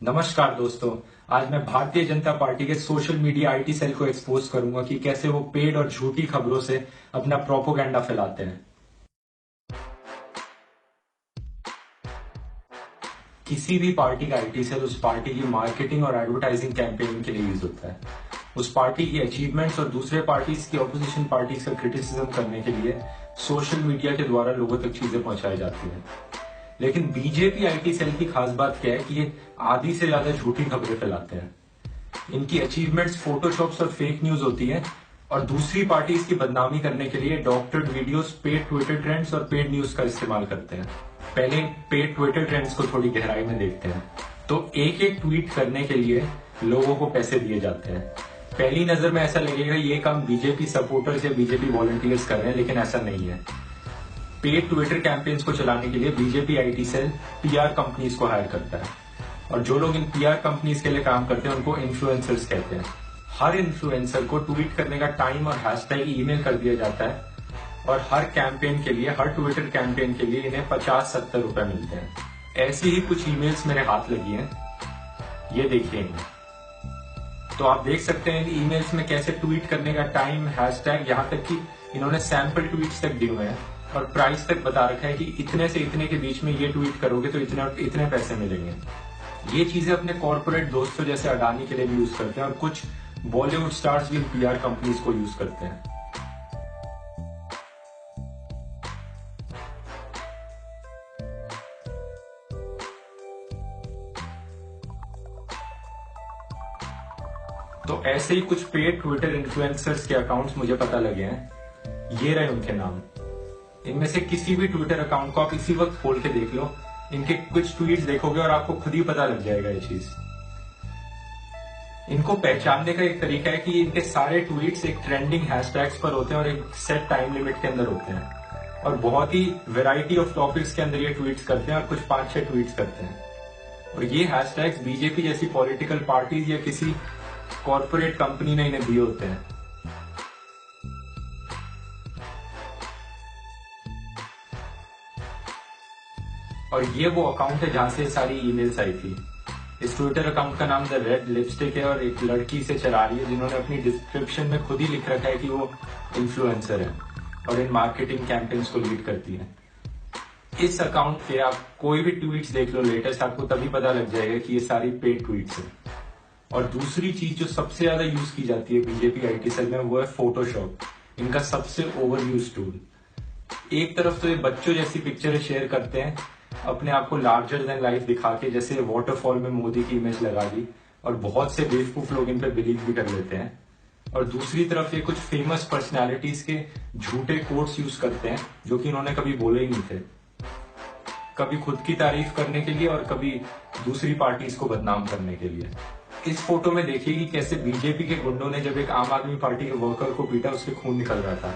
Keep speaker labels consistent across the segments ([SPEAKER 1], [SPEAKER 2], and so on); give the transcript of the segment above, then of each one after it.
[SPEAKER 1] नमस्कार दोस्तों। आज मैं भारतीय जनता पार्टी के सोशल मीडिया आईटी सेल को एक्सपोज करूंगा कि कैसे वो पेड और झूठी खबरों से अपना प्रोपोगेंडा फैलाते हैं। किसी भी पार्टी का आईटी सेल उस पार्टी की मार्केटिंग और एडवर्टाइजिंग कैंपेनिंग के लिए यूज होता है। उस पार्टी की अचीवमेंट्स और दूसरे पार्टीज की ऑपोजिशन पार्टीज का क्रिटिसिज्म करने के लिए सोशल मीडिया के द्वारा लोगों तक चीजें पहुंचाई जाती हैं। लेकिन बीजेपी आईटी सेल की खास बात क्या है कि ये आधी से ज्यादा झूठी खबरें फैलाते हैं। इनकी अचीवमेंट्स फोटोशॉप्स और फेक न्यूज होती है और दूसरी पार्टीज की बदनामी करने के लिए doctored videos, paid Twitter trends और पेड न्यूज का इस्तेमाल करते हैं। पहले पेड ट्विटर ट्रेंड्स को थोड़ी गहराई में देखते हैं। तो एक एक ट्वीट करने के लिए लोगों को पैसे दिए जाते हैं। पहली नजर में ऐसा लगेगा ये काम बीजेपी सपोर्टर्स या बीजेपी वॉलंटियर्स कर रहे हैं, लेकिन ऐसा नहीं है। पेड ट्विटर कैंपेन्स को चलाने के लिए BJP IT cell PR companies को हायर करता है और जो लोग इन पीआर कंपनीज के लिए काम करते हैं उनको इन्फ्लुएंसर्स कहते हैं। हर इन्फ्लुएंसर को ट्वीट करने का टाइम और हैशटैग ईमेल कर दिया जाता है और हर कैंपेन के लिए, हर ट्विटर कैंपेन के लिए इन्हें 50-70 रुपए मिलते हैं। ऐसी ही कुछ ईमेल्स मेरे हाथ लगी हैं, ये देखिए इन्हें। तो आप देख सकते हैं इन ईमेल्स में कैसे ट्वीट करने का टाइम, हैशटैग, यहाँ तक कि इन्होंने सैंपल ट्वीट्स तक दिए हुए हैं और प्राइस तक बता रखा है कि इतने से इतने के बीच में ये ट्वीट करोगे तो इतने पैसे मिलेंगे। ये चीजें अपने कॉर्पोरेट दोस्तों जैसे अडानी के लिए भी यूज करते हैं और कुछ बॉलीवुड स्टार्स भी पीआर कंपनीज को यूज करते हैं। तो ऐसे ही कुछ पेड ट्विटर इन्फ्लुएंसर्स के अकाउंट्स मुझे पता लगे हैं। ये रहे उनके नाम। इनमें से किसी भी ट्विटर अकाउंट को आप इसी वक्त खोल के देख लो, इनके कुछ ट्वीट्स देखोगे और आपको खुद ही पता लग जाएगा ये चीज। इनको पहचानने का एक तरीका है कि इनके सारे ट्वीट्स एक ट्रेंडिंग हैशटैग्स पर होते हैं और एक सेट टाइम लिमिट के अंदर होते हैं और बहुत ही वैरायटी ऑफ टॉपिक्स के अंदर ये ट्वीट्स करते हैं और कुछ 5-6 ट्वीट्स करते हैं। और ये हैशटैग्स बीजेपी जैसी पॉलिटिकल पार्टीज या किसी कॉर्पोरेट कंपनी ने इन्हें दिए होते हैं। और ये वो अकाउंट है जहां से सारी ईमेल्स आई थी। इस ट्विटर अकाउंट का नाम द रेड लिपस्टिक है और एक लड़की से चला रही है जिन्होंने अपनी डिस्क्रिप्शन में खुद ही लिख रखा है कि वो इन्फ्लुएंसर है और इन मार्केटिंग कैंपेन्स को लीड करती है। इस अकाउंट पे आप कोई भी ट्वीट्स देख लो लेटेस्ट, आपको तभी पता लग जाएगा कि ये सारी पेड ट्वीट्स है। और दूसरी चीज जो सबसे ज्यादा यूज की जाती है बीजेपी आईटी सेल में वो है फोटोशॉप, इनका सबसे ओवर यूज टूल। एक तरफ तो ये बच्चों जैसी पिक्चरें शेयर करते हैं, अपने आप को लार्जर देन लाइफ दिखा के, जैसे वाटरफॉल में मोदी की इमेज लगा दी और बहुत से बेवकूफ लोग इन पे बिलीव भी कर लेते हैं। और दूसरी तरफ ये कुछ फेमस पर्सनालिटीज के झूठे कोट्स यूज करते हैं जो कि इन्होंने कभी बोले ही नहीं थे, कभी खुद की तारीफ करने के लिए और कभी दूसरी पार्टीज को बदनाम करने के लिए। इस फोटो में देखिए कि कैसे बीजेपी के गुंडों ने जब एक आम आदमी पार्टी के वर्कर को पीटा, उसके खून निकल रहा था।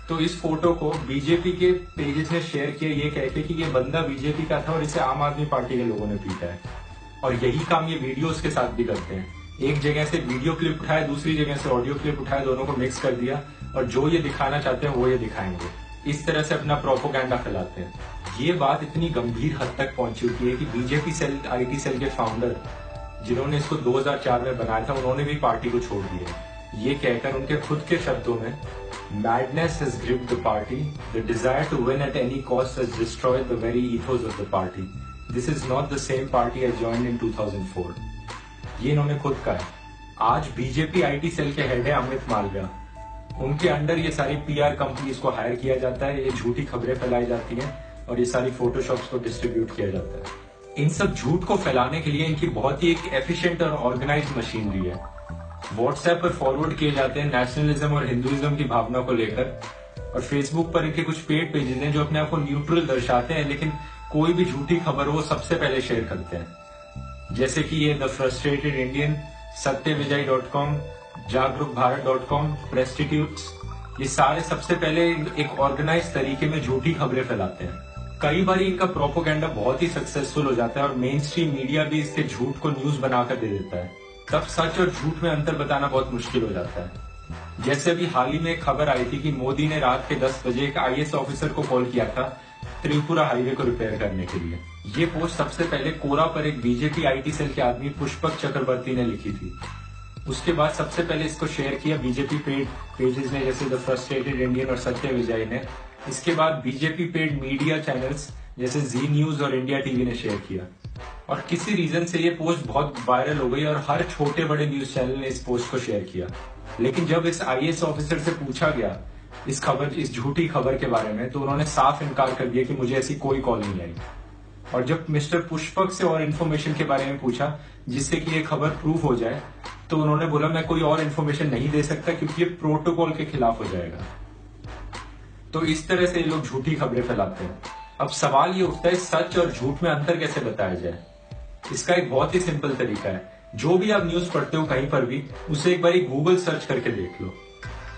[SPEAKER 1] तो इस फोटो को बीजेपी के पेजेस ने शेयर किया ये कहते कि ये बंदा बीजेपी का था और इसे आम आदमी पार्टी के लोगों ने पीटा है। और यही काम ये वीडियोस के साथ भी करते हैं। एक जगह से वीडियो क्लिप उठाया, दूसरी जगह से ऑडियो क्लिप उठाया, दोनों को मिक्स कर दिया और जो ये दिखाना चाहते हैं वो ये दिखाएंगे। इस तरह से अपना प्रोपोगेंडा फैलाते हैं। ये बात इतनी गंभीर हद तक पहुंच चुकी है कि बीजेपी सेल, आईटी सेल के फाउंडर जिन्होंने इसको 2004 में बनाया था, उन्होंने भी पार्टी को छोड़ दिया। ये कहकर उनके खुद के शब्दों में, Madness has gripped the party. The desire to win at any cost has destroyed the very ethos of the party. This is not the same party I joined in 2004. ये इन्होंने खुद कहा है। आज बीजेपी आईटी सेल के head है अमित मालविया। उनके under ये सारी पीआर कंपनीज को हायर किया जाता है, ये झूठी खबरें फैलाई जाती हैं और ये सारी फोटोशॉप्स को डिस्ट्रीब्यूट किया जाता है। इन सब झूठ को फैलाने के लिए इनकी बहुत ही एक एफिशिएंट और ऑर्गेनाइज्ड मशीनरी है। व्हाट्सएप पर फॉरवर्ड किए जाते हैं नेशनलिज्म और हिंदुइज्म की भावना को लेकर और फेसबुक पर इनके कुछ पेड पेजेस हैं जो अपने आप को न्यूट्रल दर्शाते हैं, लेकिन कोई भी झूठी खबर हो सबसे पहले शेयर करते हैं। जैसे कि ये द फ्रस्ट्रेटेड इंडियन, सत्यविजय.com, जागरूकभारत.com, प्रेस्टिट्यूट्स, ये सारे सबसे पहले एक ऑर्गेनाइज तरीके में झूठी खबरें फैलाते हैं। कई बार इनका प्रोपोगेंडा बहुत ही सक्सेसफुल हो जाता है और मेन स्ट्रीम मीडिया भी इसके झूठ को न्यूज बनाकर दे देता है। तब सच और झूठ में अंतर बताना बहुत मुश्किल हो जाता है। जैसे अभी हाल ही में एक खबर आई थी कि मोदी ने रात के 10 बजे एक आईएएस ऑफिसर को कॉल किया था त्रिपुरा हाईवे को रिपेयर करने के लिए। ये पोस्ट सबसे पहले कोरा पर एक बीजेपी आईटी सेल के आदमी पुष्पक चक्रवर्ती ने लिखी थी। उसके बाद सबसे पहले इसको शेयर किया बीजेपी पेड पेजेस ने, जैसे द फ्रस्ट्रेटेड इंडियन और सत्य विजय ने। इसके बाद बीजेपी पेड मीडिया चैनल्स जैसे जी न्यूज और इंडिया टीवी ने शेयर किया। और किसी रीजन से ये पोस्ट बहुत वायरल हो गई और हर छोटे बड़े न्यूज चैनल ने इस पोस्ट को शेयर किया। लेकिन जब इस आईएएस ऑफिसर से पूछा गया इस झूठी खबर के बारे में, तो उन्होंने साफ इनकार कर दिया कि मुझे ऐसी कोई कॉल नहीं आई। और जब मिस्टर पुष्पक से और इन्फॉर्मेशन के बारे में पूछा जिससे कि ये खबर प्रूफ हो जाए, तो उन्होंने बोला मैं कोई और इन्फॉर्मेशन नहीं दे सकता क्योंकि ये प्रोटोकॉल के खिलाफ हो जाएगा। तो इस तरह से ये लोग झूठी खबरें फैलाते हैं। अब सवाल ये उठता है सच और झूठ में अंतर कैसे बताया जाए। इसका एक बहुत ही सिंपल तरीका है। जो भी आप न्यूज पढ़ते हो कहीं पर भी, उसे एक बार गूगल सर्च करके देख लो।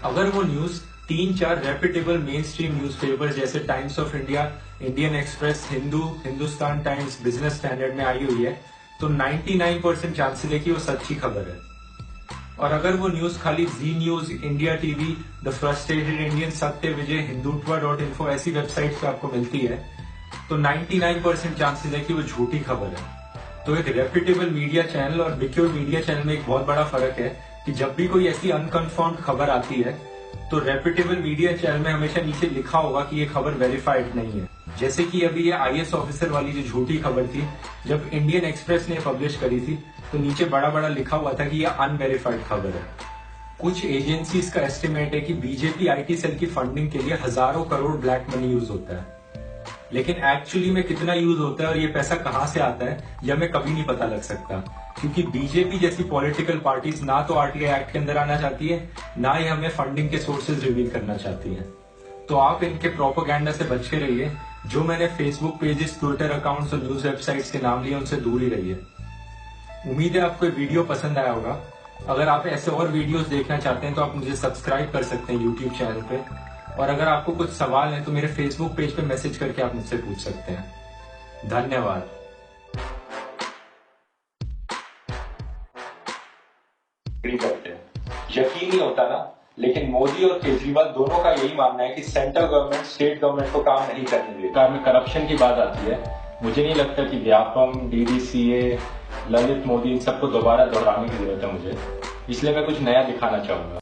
[SPEAKER 1] अगर वो news 3-4 reputable mainstream newspaper जैसे Times of India, Indian Express, Hindu, Hindustan Times, Business Standard में आई हुई है, तो 99% चांसेस है कि वो सच्ची खबर है। और अगर वो न्यूज खाली Zee news, India TV, the frustrated Indian, Satya Vijay, हिंदुत्वा.info ऐसी वेबसाइट पे आपको मिलती है, तो 99% चांसेस है कि वो झूठी खबर है। तो एक रेप्यूटेबल मीडिया चैनल और बिक्योर मीडिया चैनल में एक बहुत बड़ा फर्क है कि जब भी कोई ऐसी अनकन्फर्म्ड खबर आती है, तो रेप्यूटेबल मीडिया चैनल में हमेशा नीचे लिखा होगा कि ये खबर वेरीफाइड नहीं है। जैसे कि अभी ये आईएएस ऑफिसर वाली जो झूठी खबर थी, जब इंडियन एक्सप्रेस ने पब्लिश करी थी, तो नीचे बड़ा बड़ा लिखा हुआ था कि ये अनवेरीफाइड खबर है। कुछ एजेंसीज का एस्टिमेट है कि बीजेपी आईटी सेल की फंडिंग के लिए हजारों करोड़ ब्लैक मनी यूज होता है। लेकिन एक्चुअली में कितना यूज होता है और ये पैसा कहां से आता है, यह हमें कभी नहीं पता लग सकता, क्योंकि बीजेपी जैसी पॉलिटिकल पार्टीज ना तो आरटीआई एक्ट के अंदर आना चाहती है, ना ही हमें फंडिंग के सोर्सेज रिवील करना चाहती है। तो आप इनके प्रोपेगेंडा से बच के रहिए। जो मैंने फेसबुक पेजेस, ट्विटर अकाउंट्स और न्यूज वेबसाइट्स के नाम लिए, उनसे दूर ही रहिए। उम्मीद है आपको वीडियो पसंद आया होगा। अगर आप ऐसे और वीडियोस देखना चाहते हैं तो आप मुझे सब्सक्राइब कर सकते हैं यूट्यूब चैनल पे। और अगर आपको कुछ सवाल है तो मेरे फेसबुक पेज पे मैसेज करके आप मुझसे पूछ सकते हैं। धन्यवाद। करते हैं, यकीन नहीं होता ना, लेकिन मोदी और केजरीवाल दोनों का यही मानना है कि सेंट्रल गवर्नमेंट स्टेट गवर्नमेंट को काम नहीं करने देती। कार में करप्शन की बात आती है, मुझे नहीं लगता कि व्यापम, डीडीसीए, ललित मोदी इन सबको दोबारा दोहराने की जरूरत है मुझे, इसलिए मैं कुछ नया दिखाना चाहूंगा।